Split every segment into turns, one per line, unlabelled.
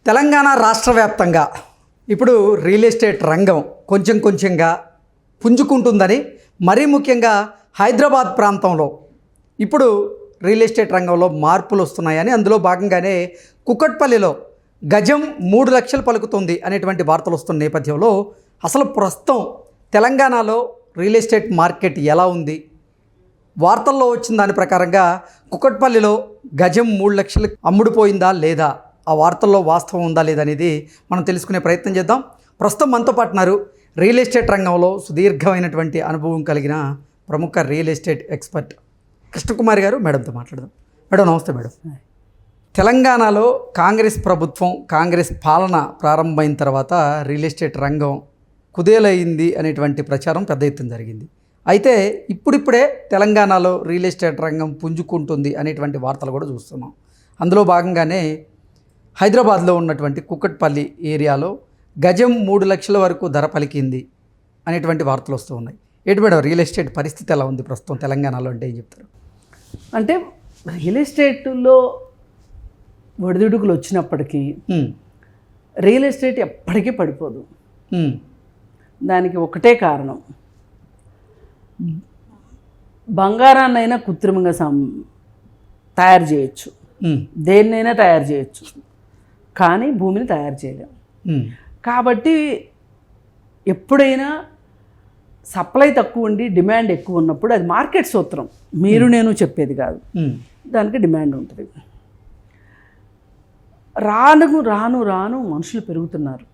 తెలంగాణ రాష్ట్ర వ్యాప్తంగా ఇప్పుడు రియల్ ఎస్టేట్ రంగం కొంచెం కొంచెంగా పుంజుకుంటుందని, మరీ ముఖ్యంగా హైదరాబాద్ ప్రాంతంలో ఇప్పుడు రియల్ ఎస్టేట్ రంగంలో మార్పులు వస్తున్నాయని, అందులో భాగంగానే కుకట్పల్లిలో గజం 3 లక్షలు పలుకుతుంది అనేటువంటి వార్తలు వస్తున్న నేపథ్యంలో అసలు ప్రస్తుతం తెలంగాణలో రియల్ ఎస్టేట్ మార్కెట్ ఎలా ఉంది? వార్తల్లో వచ్చిన దాని ప్రకారంగా కుకట్పల్లిలో గజం 3 లక్షలు అమ్ముడుపోయిందా లేదా, ఆ వార్తల్లో వాస్తవం ఉందా లేదా అనేది మనం తెలుసుకునే ప్రయత్నం చేద్దాం. ప్రస్తుతం మనతో పాటు ఉన్నారు రియల్ ఎస్టేట్ రంగంలో సుదీర్ఘమైనటువంటి అనుభవం కలిగిన ప్రముఖ రియల్ ఎస్టేట్ ఎక్స్పర్ట్ కృష్ణకుమారి గారు. మేడంతో మాట్లాడదాం. మేడం నమస్తే. మేడం, తెలంగాణలో కాంగ్రెస్ ప్రభుత్వం, కాంగ్రెస్ పాలన ప్రారంభమైన తర్వాత రియల్ ఎస్టేట్ రంగం కుదేలైంది అనేటువంటి ప్రచారం పెద్ద ఎత్తున జరిగింది. అయితే ఇప్పుడిప్పుడే తెలంగాణలో రియల్ ఎస్టేట్ రంగం పుంజుకుంటుంది అనేటువంటి వార్తలు కూడా చూస్తున్నాం. అందులో భాగంగానే హైదరాబాద్లో ఉన్నటువంటి కుకట్పల్లి ఏరియాలో గజం 3 లక్షల వరకు ధర పలికింది అనేటువంటి వార్తలు వస్తూ ఉన్నాయి. ఏంటి మేడం, రియల్ ఎస్టేట్ పరిస్థితి ఎలా ఉంది ప్రస్తుతం తెలంగాణలో అంటే ఏం చెప్తారు?
అంటే రియల్ ఎస్టేట్లో ఒడిదుడుకులు వచ్చినప్పటికీ రియల్ ఎస్టేట్ ఎప్పటికీ పడిపోదు. దానికి ఒకటే కారణం, బంగారాన్నైనా కృత్రిమంగా తయారు చేయొచ్చు, దేన్నైనా తయారు చేయొచ్చు, కానీ భూమిని తయారు చేయలేము. కాబట్టి ఎప్పుడైనా సప్లై తక్కువ ఉండి డిమాండ్ ఎక్కువ ఉన్నప్పుడు అది మార్కెట్ సూత్రం, మీరు నేను చెప్పేది కాదు, దానికి డిమాండ్ ఉంటుంది. రాను రాను రాను మనుషులు పెరుగుతున్నారు.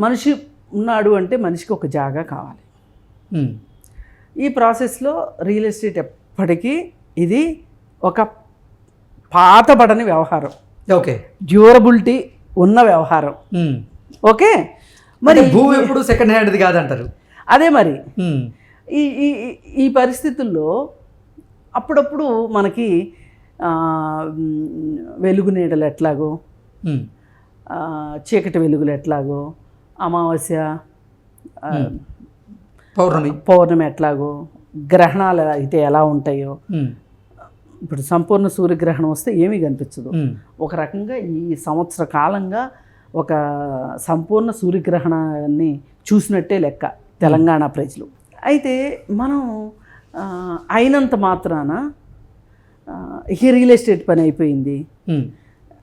మనిషి ఉన్నాడు అంటే మనిషికి ఒక జాగా కావాలి. ఈ ప్రాసెస్లో రియల్ ఎస్టేట్ ఎప్పటికీ ఇది ఒక పాతబడని వ్యవహారం,
ఓకే,
డ్యూరబిలిటీ ఉన్న వ్యవహారం. ఓకే,
మరి భూమి ఎప్పుడు సెకండ్ హ్యాండ్ది కాదంటారు.
అదే మరి ఈ ఈ ఈ పరిస్థితుల్లో అప్పుడప్పుడు మనకి వెలుగు నీడలు ఎట్లాగో, చీకటి వెలుగులు ఎట్లాగో, అమావాస్య పౌర్ణమి ఎట్లాగో, గ్రహణాలు అయితే ఎలా ఉంటాయో, ఇప్పుడు సంపూర్ణ సూర్యగ్రహణం వస్తే ఏమీ కనిపించదు. ఒక రకంగా ఈ సంవత్సర కాలంగా ఒక సంపూర్ణ సూర్యగ్రహణాన్ని చూసినట్టే లెక్క తెలంగాణ ప్రజలు. అయితే మనం అయినంత మాత్రాన ఈ రియల్ ఎస్టేట్ పని అయిపోయింది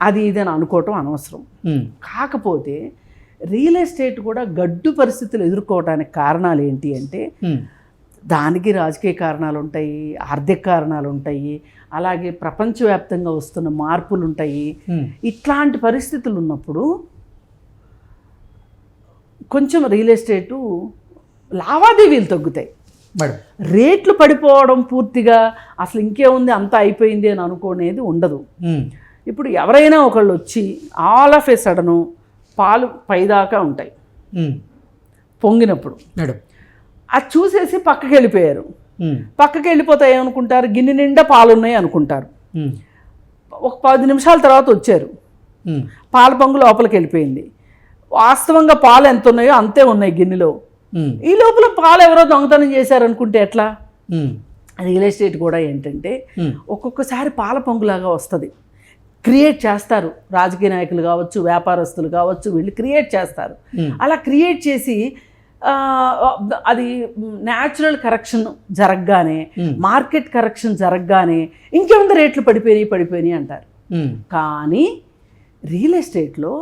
అది ఇదని అనుకోవటం అనవసరం. కాకపోతే రియల్ ఎస్టేట్ కూడా గడ్డు పరిస్థితులు ఎదుర్కోవడానికి కారణాలు ఏంటి అంటే, దానికి రాజకీయ కారణాలు ఉంటాయి, ఆర్థిక కారణాలు ఉంటాయి, అలాగే ప్రపంచవ్యాప్తంగా వస్తున్న మార్పులు ఉంటాయి. ఇట్లాంటి పరిస్థితులు ఉన్నప్పుడు కొంచెం రియల్ ఎస్టేటు లావాదేవీలు తగ్గుతాయి. రేట్లు పడిపోవడం పూర్తిగా అసలు ఇంకేముంది అంతా అయిపోయింది అని అనుకోనేది ఉండదు. ఇప్పుడు ఎవరైనా ఒకళ్ళు వచ్చి ఆల్ ఆఫ్ ఏ సడను పాలు పైదాకా ఉంటాయి పొంగినప్పుడు, అది చూసేసి పక్కకి వెళ్ళిపోయారు. పక్కకి వెళ్ళిపోతాయి అనుకుంటారు, గిన్నె నిండా పాలు ఉన్నాయి అనుకుంటారు. ఒక 10 నిమిషాల తర్వాత వచ్చారు, పాల పొంగు లోపలికి వెళ్ళిపోయింది. వాస్తవంగా పాలు ఎంత ఉన్నాయో అంతే ఉన్నాయి గిన్నెలో. ఈ లోపల పాలు ఎవరో దొంగతనం చేశారనుకుంటే ఎట్లా? రియల్ ఎస్టేట్ కూడా ఏంటంటే ఒక్కొక్కసారి పాల పొంగులాగా వస్తుంది, క్రియేట్ చేస్తారు. రాజకీయ నాయకులు కావచ్చు, వ్యాపారస్తులు కావచ్చు, వీళ్ళు క్రియేట్ చేస్తారు. అలా క్రియేట్ చేసి అది న్యాచురల్ కరెక్షన్ జరగగానే, మార్కెట్ కరెక్షన్ జరగగానే ఇంకేముంది రేట్లు పడిపోయినాయి అంటారు. కానీ రియల్ ఎస్టేట్లో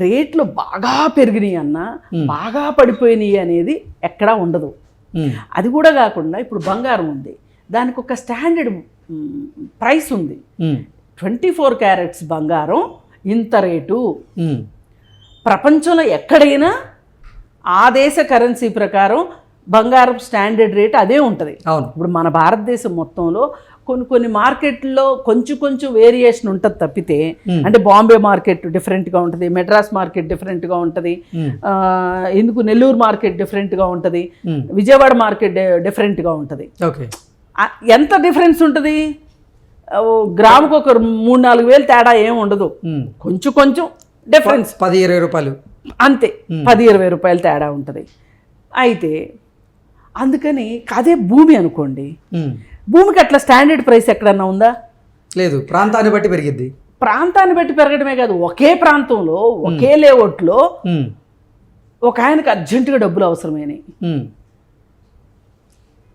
రేట్లు బాగా పెరిగినాయి అన్నా బాగా పడిపోయినాయి అనేది ఎక్కడా ఉండదు. అది కూడా కాకుండా ఇప్పుడు బంగారం ఉంది, దానికి ఒక స్టాండర్డ్ ప్రైస్ ఉంది. 24 క్యారెట్స్ బంగారం ఇంత రేటు. ప్రపంచంలో ఎక్కడైనా ఆ దేశ కరెన్సీ ప్రకారం బంగారం స్టాండర్డ్ రేట్ అదే ఉంటుంది. ఇప్పుడు మన భారతదేశం మొత్తంలో కొన్ని మార్కెట్లో కొంచెం వేరియేషన్ ఉంటుంది తప్పితే, అంటే బాంబే మార్కెట్ డిఫరెంట్గా ఉంటుంది, మెడ్రాస్ మార్కెట్ డిఫరెంట్గా ఉంటుంది, ఎందుకు నెల్లూరు మార్కెట్ డిఫరెంట్గా ఉంటుంది, విజయవాడ మార్కెట్ డిఫరెంట్గా ఉంటుంది. ఎంత డిఫరెన్స్ ఉంటుంది? గ్రాముకు ఒక 3-4 వేలు తేడా ఏమి ఉండదు, కొంచెం డిఫరెన్స్,
10-20 రూపాయలు
అంతే, 10-20 రూపాయలు తేడా ఉంటుంది. అయితే అందుకని అదే భూమి అనుకోండి, భూమికి అట్లా స్టాండర్డ్ ప్రైస్ ఎక్కడన్నా ఉందా?
లేదు, ప్రాంతాన్ని బట్టి పెరిగిద్ది.
ప్రాంతాన్ని బట్టి పెరగడమే కాదు, ఒకే ప్రాంతంలో ఒకే లేఅవుట్లో ఒక ఆయనకు అర్జెంటుగా డబ్బులు అవసరమైనవి,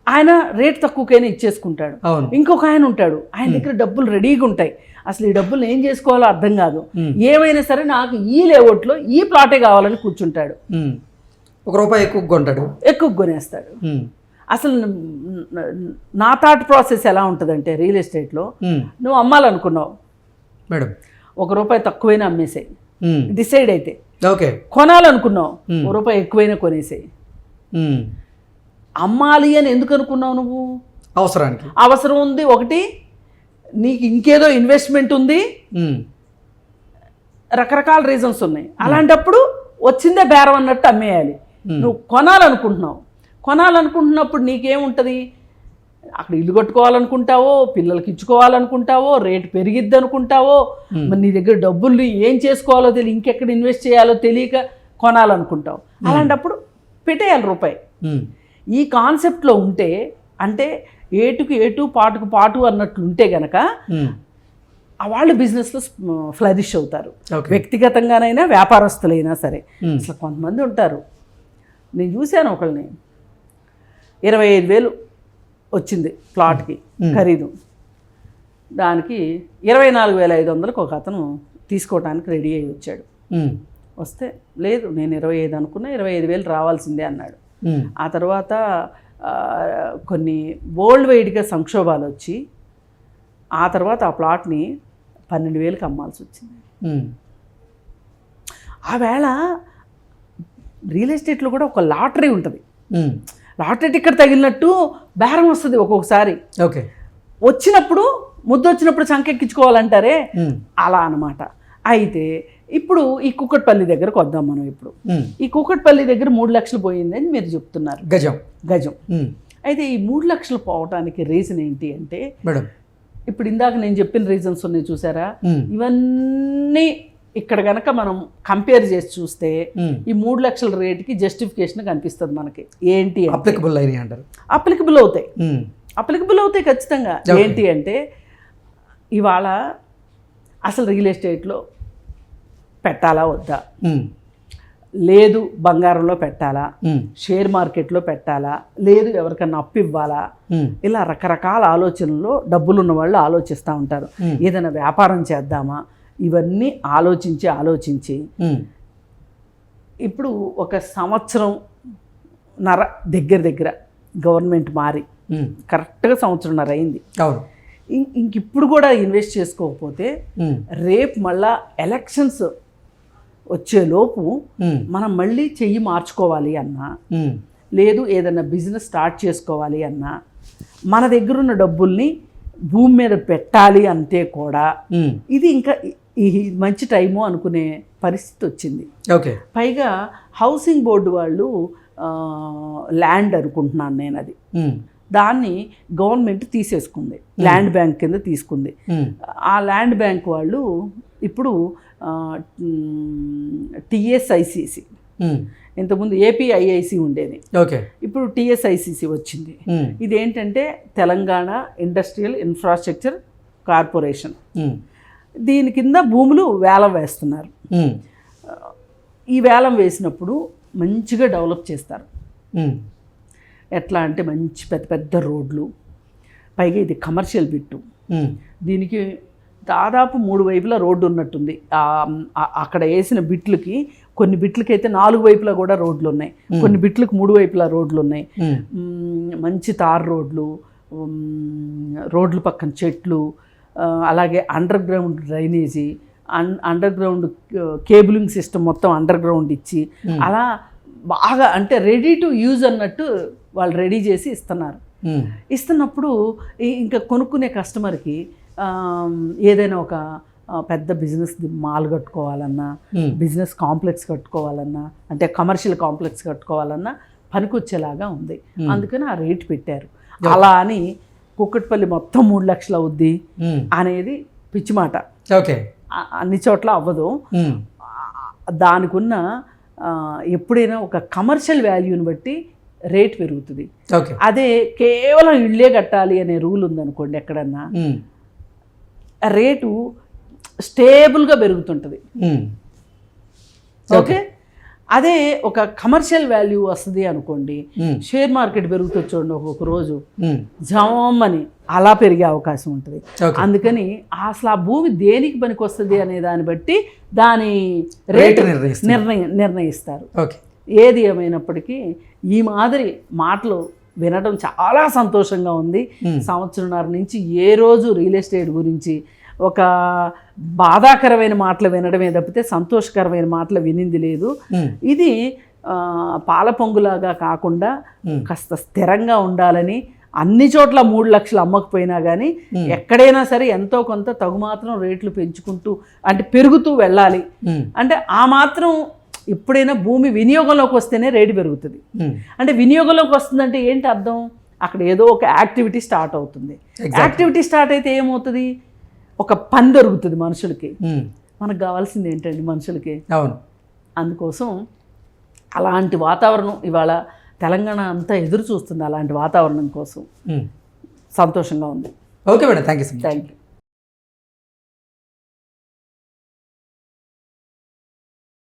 ఆయన రేట్ తక్కువకైనా ఇచ్చేసుకుంటాడు. ఇంకొక ఆయన ఉంటాడు, ఆయన దగ్గర డబ్బులు రెడీగా ఉంటాయి, అసలు ఈ డబ్బులు ఏం చేసుకోవాలో అర్థం కాదు, ఏమైనా సరే నాకు ఈ లేఅవుట్లో ఈ ప్లాటే కావాలని కూర్చుంటాడు.
₹1 ఎక్కువ కొంటాడు,
ఎక్కువ కొనేస్తాడు. అసలు నా థాట్ ప్రాసెస్ ఎలా ఉంటుందంటే, రియల్ ఎస్టేట్లో నువ్వు అమ్మాలనుకున్నావు
మేడం,
₹1 తక్కువైనా అమ్మేసాయి, డిసైడ్ అయితే.
ఓకే,
కొనాలనుకున్నావు ₹1 ఎక్కువైనా కొనేసాయి. అమ్మాలి అని ఎందుకు అనుకున్నావు నువ్వు?
అవసరానికి.
అవసరం ఉంది ఒకటి, నీకు ఇంకేదో ఇన్వెస్ట్మెంట్ ఉంది, రకరకాల రీజన్స్ ఉన్నాయి. అలాంటప్పుడు వచ్చిందే బేరం అన్నట్టు అమ్మేయాలి. నువ్వు కొనాలనుకుంటున్నప్పుడు నీకేముంటుంది, అక్కడ ఇల్లు కట్టుకోవాలనుకుంటావో, పిల్లలకి ఇచ్చుకోవాలనుకుంటావో, రేటు పెరిగిద్ది అనుకుంటావో, మరి నీ దగ్గర డబ్బులు ఏం చేసుకోవాలో తెలియక, ఇంకెక్కడ ఇన్వెస్ట్ చేయాలో తెలియక కొనాలనుకుంటావు. అలాంటప్పుడు పెట్టేయాలి ₹1. ఈ కాన్సెప్ట్లో ఉంటే, అంటే ఏటుకు ఏటు పాటుకు పాటు అన్నట్లు ఉంటే గనక వాళ్ళు బిజినెస్లో ఫ్లరిష్ అవుతారు. వ్యక్తిగతంగానైనా వ్యాపారస్తులైనా సరే. అసలు కొంతమంది ఉంటారు, నేను చూశాను ఒకళ్ళని, 25,000 వచ్చింది ప్లాట్కి ఖరీదు, దానికి 24,500కి ఒక అతను తీసుకోవడానికి రెడీ అయ్యి వచ్చాడు. వస్తే లేదు నేను 25 అనుకున్నా, 25,000 రావాల్సిందే అన్నాడు. ఆ తర్వాత కొన్ని వరల్డ్ వైడ్గా సంక్షోభాలు వచ్చి ఆ తర్వాత ఆ ప్లాట్ని 12,000కి అమ్మాల్సి వచ్చింది. ఆవేళ రియల్ ఎస్టేట్లో కూడా ఒక లాటరీ ఉంటుంది. లాటరీ టికెట్ తగిలినట్టు బేరం వస్తుంది ఒక్కొక్కసారి.
ఓకే,
వచ్చినప్పుడు ముద్దు వచ్చినప్పుడు సంకెక్కించుకోవాలంటారే, అలా అనమాట. అయితే ఇప్పుడు ఈ కుక్కట్పల్లి దగ్గరకు వద్దాం మనం. ఇప్పుడు ఈ కుక్కట్పల్లి దగ్గర 3 లక్షలు పోయిందని మీరు చెప్తున్నారు, గజం. అయితే ఈ 3 లక్షలు పోవటానికి రీజన్ ఏంటి అంటే,
మేడం
ఇప్పుడు ఇందాక నేను చెప్పిన రీజన్స్ ఉన్నాయి చూసారా, ఇవన్నీ ఇక్కడ కనుక మనం కంపేర్ చేసి చూస్తే ఈ 3 లక్షల రేటుకి జస్టిఫికేషన్ కనిపిస్తుంది మనకి. ఏంటి అప్లికబుల్ అవుతాయి ఖచ్చితంగా. ఏంటి అంటే, ఇవాళ అసలు రియల్ ఎస్టేట్లో పెట్టాలా వద్దా, లేదు బంగారంలో పెట్టాలా, షేర్ మార్కెట్లో పెట్టాలా, లేదు ఎవరికన్నా అప్పు ఇవ్వాలా, ఇలా రకరకాల ఆలోచనల్లో డబ్బులు ఉన్న వాళ్ళు ఆలోచిస్తూ ఉంటారు. ఏదైనా వ్యాపారం చేద్దామా, ఇవన్నీ ఆలోచించి ఇప్పుడు ఒక సంవత్సరం దగ్గర గవర్నమెంట్ మారి కరెక్ట్గా సంవత్సరంన్నర అయింది. ఇంకిప్పుడు కూడా ఇన్వెస్ట్ చేసుకోకపోతే రేపు మళ్ళా ఎలక్షన్స్ వచ్చేలోపు మనం మళ్ళీ చెయ్యి మార్చుకోవాలి అన్నా, లేదు ఏదైనా బిజినెస్ స్టార్ట్ చేసుకోవాలి అన్నా, మన దగ్గర ఉన్న డబ్బుల్ని భూమి మీద పెట్టాలి అంటే కూడా ఇది ఇంకా ఈ మంచి టైము అనుకునే పరిస్థితి వచ్చింది. పైగా హౌసింగ్ బోర్డు వాళ్ళు ల్యాండ్ అనుకుంటున్నాను నేను, అది దాన్ని గవర్నమెంట్ తీసేసుకుంది, ల్యాండ్ బ్యాంక్ కింద తీసుకుంది. ఆ ల్యాండ్ బ్యాంక్ వాళ్ళు ఇప్పుడు టిఎస్ఐసిసి, ఇంతకుముందు ఏపీఐఐసి ఉండేది, ఇప్పుడు టిఎస్ఐసిసి వచ్చింది. ఇదేంటంటే తెలంగాణ ఇండస్ట్రియల్ ఇన్ఫ్రాస్ట్రక్చర్ కార్పొరేషన్. దీని కింద భూములు వేలం వేస్తున్నారు. ఈ వేలం వేసినప్పుడు మంచిగా డెవలప్ చేస్తారు. ఎట్లా అంటే మంచి పెద్ద పెద్ద రోడ్లు, పైగా ఇది కమర్షియల్ బిట్టు, దీనికి దాదాపు 3 వైపులా రోడ్డు ఉన్నట్టుంది. అక్కడ వేసిన బిట్లకి, కొన్ని బిట్లకి అయితే 4 వైపులా కూడా రోడ్లు ఉన్నాయి, కొన్ని బిట్లకు 3 వైపులా రోడ్లు ఉన్నాయి. మంచి తార్ రోడ్లు, రోడ్ల పక్కన చెట్లు, అలాగే under ground drainage, under ground cabling system మొత్తం అండర్ గ్రౌండ్ ఇచ్చి, అలా బాగా అంటే రెడీ టు యూజ్ అన్నట్టు వాళ్ళు రెడీ చేసి ఇస్తున్నారు. ఇస్తున్నప్పుడు ఇంకా కొనుక్కునే కస్టమర్కి ఏదైనా ఒక పెద్ద బిజినెస్ మాల్ కట్టుకోవాలన్నా, బిజినెస్ కాంప్లెక్స్ కట్టుకోవాలన్నా, అంటే కమర్షియల్ కాంప్లెక్స్ కట్టుకోవాలన్నా పనికొచ్చేలాగా ఉంది. అందుకని ఆ రేట్ పెట్టారు. అలా అని కుక్కట్పల్లి మొత్తం 3 లక్షలు అవుద్ది అనేది పిచ్చి మాట. అన్ని చోట్ల అవ్వదు. దానికి ఉన్న ఎప్పుడైనా ఒక కమర్షియల్ వాల్యూని బట్టి రేట్ పెరుగుతుంది. అదే కేవలం ఇళ్ళే కట్టాలి అనే రూల్ ఉందనుకోండి, ఎక్కడన్నా రేటు స్టేబుల్గా పెరుగుతుంటుంది. ఓకే, అదే ఒక కమర్షియల్ వాల్యూ వస్తుంది అనుకోండి, షేర్ మార్కెట్ పెరుగుతుంది చూడండి, ఒక్కొక్క రోజు జమని అలా పెరిగే అవకాశం ఉంటుంది. అందుకని అసలు ఆ భూమి దేనికి పనికి వస్తుంది అనే దాన్ని బట్టి దాని రేటు నిర్ణయిస్తారు. ఏది ఏమైనప్పటికీ ఈ మాదిరి మాటలు వినడం చాలా సంతోషంగా ఉంది. సంవత్సరంన్నర నుంచి ఏ రోజు రియల్ ఎస్టేట్ గురించి ఒక బాధాకరమైన మాటలు వినడమే తప్పితే సంతోషకరమైన మాటలు వినింది లేదు. ఇది పాల పొంగులాగా కాకుండా కాస్త స్థిరంగా ఉండాలని, అన్ని చోట్ల 3 లక్షలు అమ్మకపోయినా కానీ ఎక్కడైనా సరే ఎంతో కొంత తగుమాత్రం రేట్లు పెంచుకుంటూ అంటే పెరుగుతూ వెళ్ళాలి. అంటే ఆ మాత్రం ఎప్పుడైనా భూమి వినియోగంలోకి వస్తేనే రేటు పెరుగుతుంది. అంటే వినియోగంలోకి వస్తుందంటే ఏంటి అర్థం? అక్కడ ఏదో ఒక యాక్టివిటీ స్టార్ట్ అవుతుంది. యాక్టివిటీ స్టార్ట్ అయితే ఏమవుతుంది? ఒక పని దొరుకుతుంది మనుషులకి. మనకు కావాల్సింది ఏంటండి మనుషులకి? అవును. అందుకోసం అలాంటి వాతావరణం ఇవాళ తెలంగాణ అంతా ఎదురు చూస్తుంది. అలాంటి వాతావరణం కోసం సంతోషంగా ఉంది.
Okay madam, thank you.